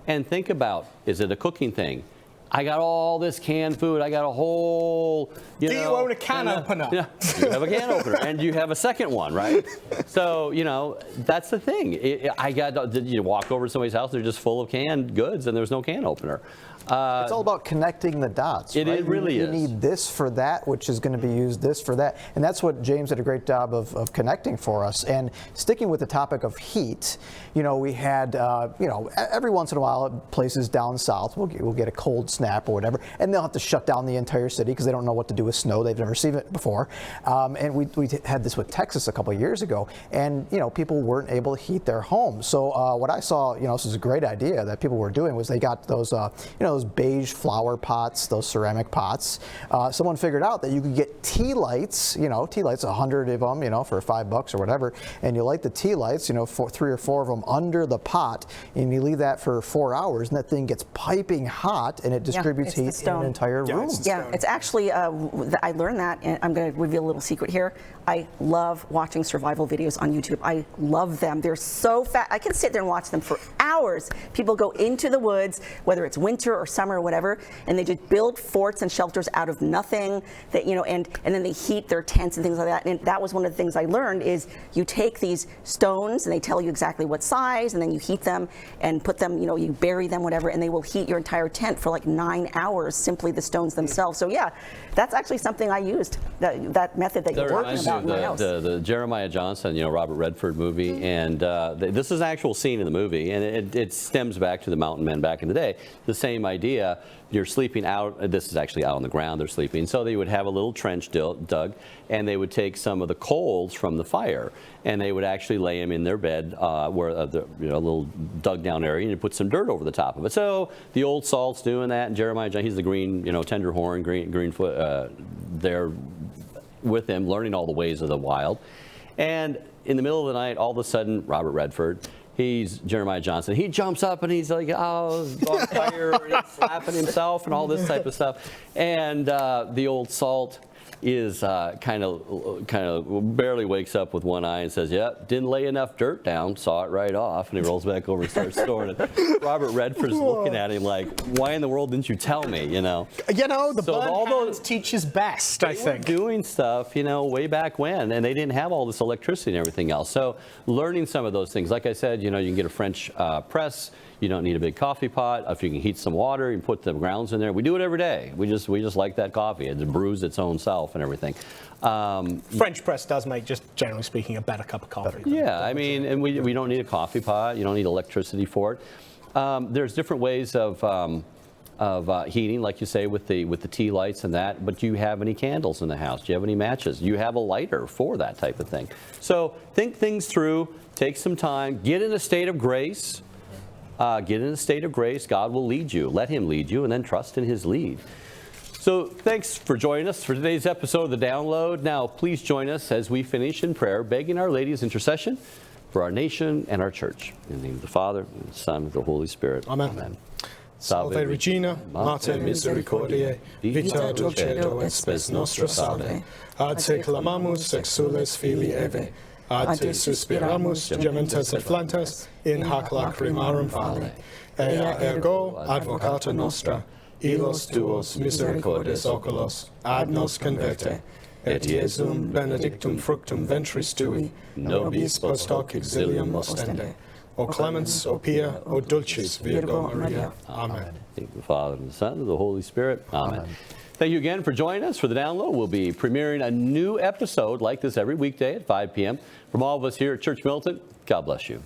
and think about, is it a cooking thing? I got all this canned food. I got a whole, Do you own a can opener? Yeah, you have a can opener, and you have a second one, right? So, that's the thing. You walk over to somebody's house, they're just full of canned goods, and there's no can opener. It's all about connecting the dots. It really is. You need this for that, which is going to be used this for that. And that's what James did a great job of connecting for us. And sticking with the topic of heat, we had, every once in a while, places down south we'll get a cold snap or whatever, and they'll have to shut down the entire city because they don't know what to do with snow. They've never seen it before. And we had this with Texas a couple of years ago, and, people weren't able to heat their homes. So what I saw, this is a great idea that people were doing was they got those, those beige flower pots, those ceramic pots. Someone figured out that you could get tea lights, tea lights, 100 of them, for $5 or whatever, and you light the tea lights, 3 or 4 of them under the pot, and you leave that for 4 hours, and that thing gets piping hot, and it distributes heat in an entire room. It's actually, I learned that, and I'm going to reveal a little secret here. I love watching survival videos on YouTube. I love them. They're so fast. I can sit there and watch them for hours. People go into the woods, whether it's winter or summer or whatever, and they just build forts and shelters out of nothing. That and then they heat their tents and things like that. And that was one of the things I learned is you take these stones and they tell you exactly what size, and then you heat them and put them, you bury them, whatever, and they will heat your entire tent for like 9 hours. Simply the stones themselves. So yeah, that's actually something I used. That method that you're working about. The Jeremiah Johnson, Robert Redford movie, and this is an actual scene in the movie, and it stems back to the mountain men back in the day. The same idea, you're sleeping out, this is actually out on the ground they're sleeping, so they would have a little trench dug, and they would take some of the coals from the fire, and they would actually lay them in their bed, where a little dug down area, and you put some dirt over the top of it. So the old salt's doing that, and Jeremiah Johnson, he's the green, tenderhorn, greenfoot, there with him, learning all the ways of the wild. And in the middle of the night, all of a sudden, Robert Redford, he's Jeremiah Johnson, he jumps up and he's like, oh, on fire, and he's slapping himself and all this type of stuff. And the old salt is kind of barely wakes up with one eye and says, "Yep, didn't lay enough dirt down, saw it right off," and he rolls back over and starts storing it. Robert Redford's looking at him like, "Why in the world didn't you tell me?" The burnt hands teaches best, I think. They were doing stuff, way back when, and they didn't have all this electricity and everything else. So learning some of those things, like I said, you can get a French press. You don't need a big coffee pot. If you can heat some water, you can put the grounds in there. We do it every day. We just like that coffee. It brews its own self and everything. French press does make, just generally speaking, a better cup of coffee. Yeah, and we don't need a coffee pot. You don't need electricity for it. There's different ways of heating, like you say, with the tea lights and that. But do you have any candles in the house? Do you have any matches? Do you have a lighter for that type of thing? So think things through. Take some time. Get in a state of grace. Get in a state of grace. God will lead you. Let him lead you, and then trust in his lead. So thanks for joining us for today's episode of The Download. Now, please join us as we finish in prayer, begging Our Lady's intercession for our nation and our church. In the name of the Father, and the Son, and the Holy Spirit. Amen. Amen. Salve Regina, Mater Misericordiae, vita dulcedo et spes nostra salve. Ad te clamamus exules filii Eve. Ad te suspiramus, gementes et flantes, in hac lacrimarum vale. Ea ergo advocata nostra, ilos tuos misericordes oculos, ad nos converte, et Iesum benedictum fructum ventris tui, nobis post hoc exilium ostende. O clemens, O pia, O dulcis Virgo Maria. Amen. Thank the Father, and the Son, and the Holy Spirit. Amen. Thank you again for joining us for The Download. We'll be premiering a new episode like this every weekday at 5 p.m. From all of us here at Church Militant, God bless you.